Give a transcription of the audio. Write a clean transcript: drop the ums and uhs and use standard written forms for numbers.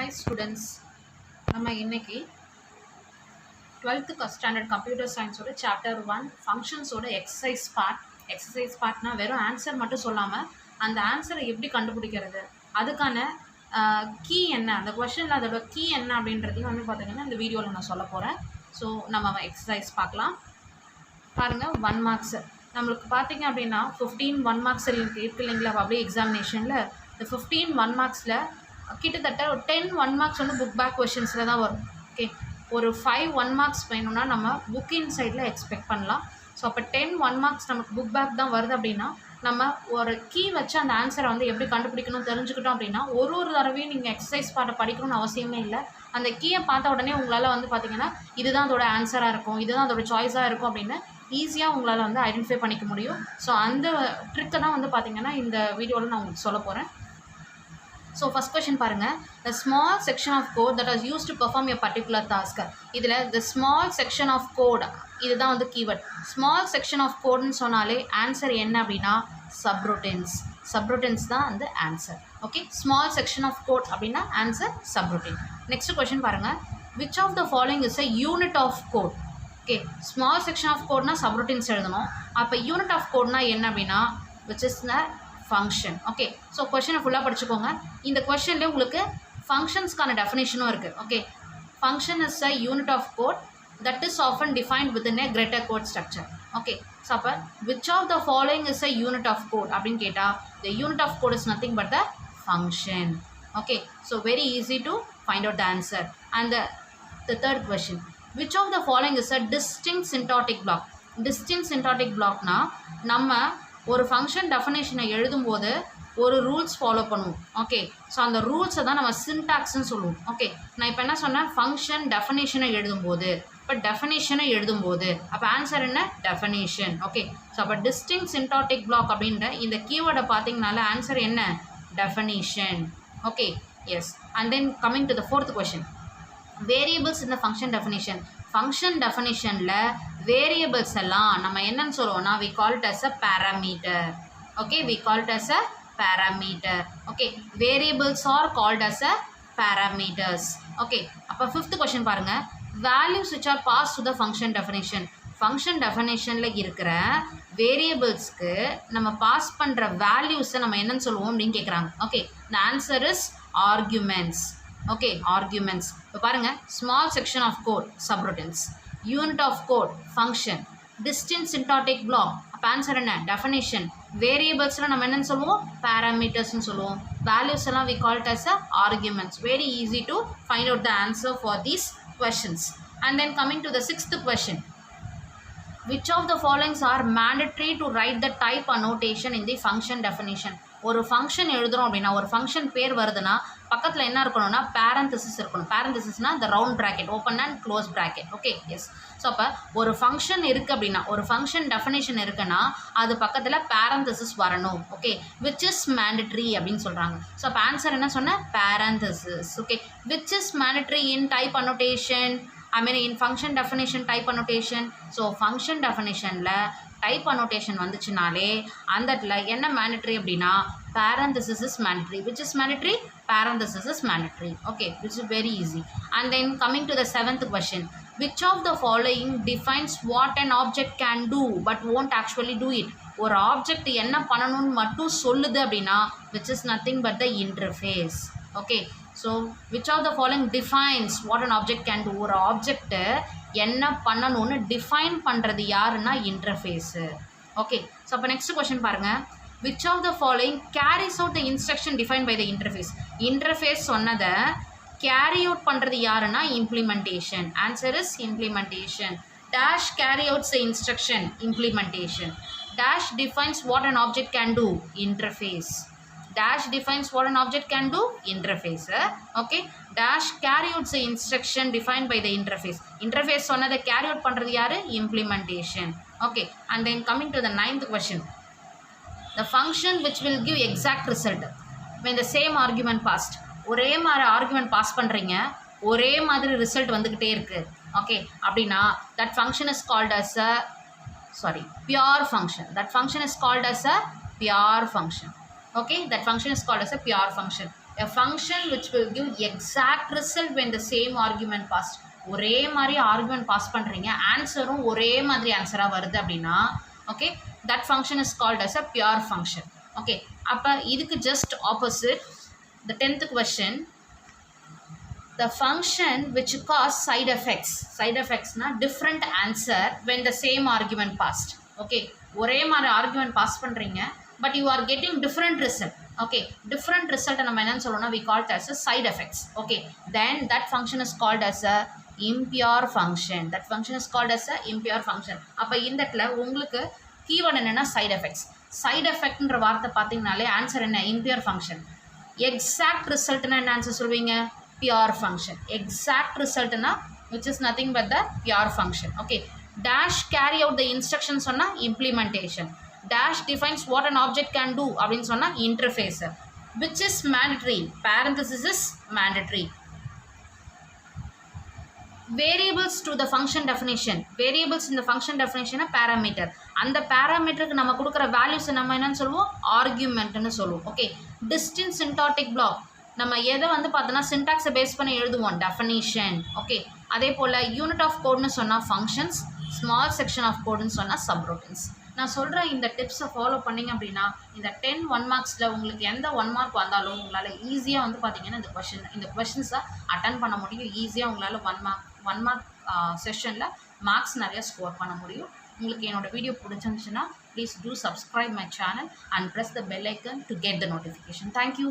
Hi students, நம்ம இன்னைக்கு 12th standard computer science ஓட chapter 1 functions ஓட exercise partனா வெறும் ஆன்சர் மட்டும் சொல்லாம அந்த ஆன்சரை எப்படி கண்டுபிடிக்கிறது அதுக்கான கீ என்ன அந்த क्वेश्चनல அதோட கீ என்ன அப்படின்றதையும் வந்து பாத்தீங்கன்னா இந்த வீடியோல நான் சொல்ல போறேன். ஸோ நம்ம எக்ஸசைஸ் பார்க்கலாம். பாருங்க 1 மார்க்ஸ் நம்மளுக்கு பார்த்தீங்க அப்படின்னா 15 1 மார்க்ஸ் இருக்கு இல்லைங்களா பப்ளிக் எக்ஸாமினேஷனில் இந்த 15 1 மார்க்ஸில் கிட்டத்தட்ட ஒரு 10 1 மார்க்ஸ் வந்து புக் பேக் கொஷின்ஸில் தான் வரும். ஓகே, ஒரு 5 1 மார்க்ஸ் வேணும்னா நம்ம புக் இன் சைடில் எக்ஸ்பெக்ட் பண்ணலாம். ஸோ அப்போ 10 1 மார்க்ஸ் நமக்கு புக் பேக் தான் வருது அப்படின்னா நம்ம ஒரு கீ வச்சு அந்த ஆன்சரை வந்து எப்படி கண்டுபிடிக்கணும் தெரிஞ்சுக்கிட்டோம் அப்படின்னா ஒரு தடவையும் நீங்கள் எக்ஸசைஸ் பாட்டை படிக்கணும்னு அவசியமே இல்லை. அந்த கீயை பார்த்த உடனே உங்களால் வந்து பார்த்தீங்கன்னா இதுதான் அதோட ஆன்சராக இருக்கும், இதுதான் அதோட சாய்ஸாக இருக்கும் அப்படின்னு ஈஸியாக உங்களால் வந்து ஐடென்டிஃபை பண்ணிக்க முடியும். ஸோ அந்த ட்ரிக்கை தான் வந்து பார்த்தீங்கன்னா இந்த வீடியோவில் நான் உங்களுக்கு சொல்ல போகிறேன். ஸோ ஃபஸ்ட் கொஷின் பாருங்கள், the small section of code that was use to perform a particular task. இதில் the small section of code இதுதான் வந்து கீவேர்ட். ஸ்மால் செக்ஷன் ஆஃப் கோட்னு சொன்னாலே ஆன்சர் என்ன அப்படின்னா சப்ரூட்டின்ஸ் தான் வந்து answer. Okay, small section of code அப்படின்னா ஆன்சர் சப்ரூட்டின். நெக்ஸ்ட் கொஷின் பாருங்கள், which of the following is a unit of code. Okay, small section of கோட்னா சப்ரூட்டின்ஸ் எழுதணும். அப்போ யூனிட் ஆஃப் கோட்னா என்ன அப்படின்னா which is the function. Okay, so கொஷனை ஃபுல்லாக படிச்சுக்கோங்க. இந்த கொஷன்லேயே உங்களுக்கு ஃபங்க்ஷன்ஸ்க்கான டெஃபினேஷனும் இருக்குது. Okay, function is a unit of code that is often defined within a greater code structure. Okay, so அப்போ which of the following is a unit of code அப்படின்னு கேட்டால் the unit of code is nothing but the function. Okay, so very easy to find out the answer. And the third question, which of the following is a distinct syntactic block. Distinct syntactic blockனா நம்ம ஒரு function டெஃபினேஷனை எழுதும்போது ஒரு rules follow பண்ணுவோம். Okay, so அந்த ரூல்ஸை தான் நம்ம சின்டாக்ஸ்ன்னு சொல்லுவோம். ஓகே, நான் இப்போ என்ன சொன்னேன், ஃபங்க்ஷன் டெஃபினேஷனை எழுதும்போது இப்போ டெஃபினேஷனை எழுதும்போது அப்போ ஆன்சர் என்ன டெஃபினேஷன். ஓகே, ஸோ அப்போ டிஸ்டிங்க்ட் சின்டாக்டிக் பிளாக் அப்படின்ற இந்த கீவேர்டை பார்த்தீங்கனால ஆன்சர் என்ன definition. Okay, yes. And then coming to the fourth question, variables இந்த ஃபங்க்ஷன் டெஃபினேஷன். ஃபங்க்ஷன் டெஃபினேஷனில் வேரியபிள்ஸ் எல்லாம் நம்ம என்னன்னு சொல்லுவோம்னா we call it as a parameter. Okay, we call it as a parameter. Okay, variables are called as a parameters. Okay, அப்போ fifth question பாருங்கள், values which are passed to the function definition. Function டெஃபினேஷனில் இருக்கிற வேரியபிள்ஸ்க்கு நம்ம pass பண்ணுற வேல்யூஸை நம்ம என்னன்னு சொல்லுவோம் அப்படின்னு கேட்குறாங்க. Okay, the answer is arguments. Okay, arguments. இப்போ பாருங்கள், small section of code subroutines, unit of code function, distinct syntactic block அப்போ ஆன்சர் என்ன டெஃபினேஷன், வேரியபிள்ஸ்லாம் நம்ம என்னென்னு சொல்லுவோம் பேராமீட்டர்ஸ்னு சொல்லுவோம், வேல்யூஸ் எல்லாம் we call it as a arguments. Very easy to find out the answer for these questions. And then coming to the sixth question, which of the following are mandatory to write the type annotation in the function definition. ஒரு function எழுதுகிறோம் அப்படின்னா ஒரு function பேர் வருதுன்னா பக்கத்தில் என்ன இருக்கணும்னா parenthesis இருக்கணும். பேரந்தசிஸ்னா இந்த round bracket, open and close bracket. Okay, yes. So அப்போ ஒரு ஃபங்க்ஷன் இருக்குது அப்படின்னா ஒரு ஃபங்க்ஷன் டெஃபினேஷன் இருக்குன்னா அது பக்கத்தில் பேரந்தசிஸ் வரணும். ஓகே, விச் இஸ் மேண்டட்ரி அப்படின்னு சொல்கிறாங்க. ஸோ அப்போ ஆன்சர் என்ன சொன்ன parenthesis. Okay, which is mandatory in type annotation, I mean in function definition type annotation. So function definitionல type annotation வந்துச்சுனாலே அந்த இடத்துல என்ன mandatory அப்படின்னா parenthesis is mandatory. Which is mandatory? Parenthesis is mandatory. Okay, which is very easy. And then coming to the seventh question, which of the following defines what an object can do but won't actually do it. ஒரு object என்ன பண்ணணும்னு மட்டும் சொல்லுது அப்படின்னா which is nothing but the interface. Okay, so which of the following defines what an object can do. ஒரு object என்ன பண்ணணும்னு define பண்ணுறது யாருன்னா இன்டர்ஃபேஸு. ஓகே, ஸோ அப்போ நெக்ஸ்ட் கொஸ்டின் பாருங்கள், which of the following carries out the instruction defined by the interface. Interface சொன்னதை carry out பண்ணுறது யாருன்னா implementation. Answer is implementation. dash carry outs the instruction implementation. dash defines what an object can do interface. dash defines what an object can do interface. Okay, dash carry out the instruction defined by the interface. interface சொன்னதை carry out பண்ணுறது யாரு implementation. Okay, and then coming to the ninth question, the function which will give exact result when the same argument passed. ஒரே மாதிரி argument pass பண்ணுறீங்க, ஒரே மாதிரி result வந்துக்கிட்டே இருக்குது. ஓகே, அப்படின்னா that function is called as a pure function. that function is called as a pure function. Okay, that function is called as a pure function. a function which will give exact result when the same argument passed. ஒரே மாதிரி argument pass பண்ணுறீங்க, ஆன்சரும் ஒரே மாதிரி ஆன்சராக வருது அப்படின்னா okay, that function is called as a pure function. Okay, அப்போ இதுக்கு just opposite the 10th question, the function which cause side effects na different answer when the same argument passed. Okay, ஒரே மாதிரி argument pass பண்றீங்க but you are getting different result. Okay, different result நம்ம என்னன்னு சொல்லணும்னா we call it as a side effects. Okay, then that function is called as a impure function. That function is called as a impure function. அப்ப இந்த இடத்துல உங்களுக்கு keyword என்னன்னா side effects. side effectன்ற வார்த்தை பார்த்தீங்கனாலே ஆன்சர் என்ன, impure function. exact result na என்ன answer சொல்வீங்க, pure function. exact result na which is nothing but the pure function. Okay, dash carry out the instructions சொன்னா implementation. dash defines what an object can do அப்படின்னு சொன்னா interface. which is mandatory, parenthesis is mandatory. variables to the function definition, variables in the function definition a parameter. அந்த parameterக்கு நம்ம கொடுக்குற values நம்ம என்னன்னு சொல்லுவோம், argumentன்னு சொல்லுவோம். ஓகே, distinct syntactic block நம்ம எதை வந்து பார்த்தோன்னா சின்டாக்ஸை பேஸ் பண்ணி எழுதுவோம், டெஃபனிஷன். ஓகே, அதே போல் யூனிட் ஆஃப் கோட்னு சொன்னால் ஃபங்க்ஷன்ஸ், ஸ்மால் செக்ஷன் ஆஃப் கோடுன்னு சொன்னால் சப்ரூட்டின்ஸ். நான் சொல்கிற இந்த டிப்ஸை ஃபாலோ பண்ணிங்க அப்படின்னா இந்த 10 1 மார்க்ஸில் உங்களுக்கு எந்த 1 மார்க் வந்தாலும் உங்களால் ஈஸியாக வந்து பார்த்தீங்கன்னா இந்த கொஷின்ஸை அட்டன் பண்ண முடியும். ஈஸியாக உங்களால் 1 மார்க் செஷனில் மார்க்ஸ் நிறையா ஸ்கோர் பண்ண முடியும். உங்களுக்கு என்னோட வீடியோ பிடிச்சிருந்துச்சுன்னா please do subscribe my channel and press the bell icon to get the notification. Thank you.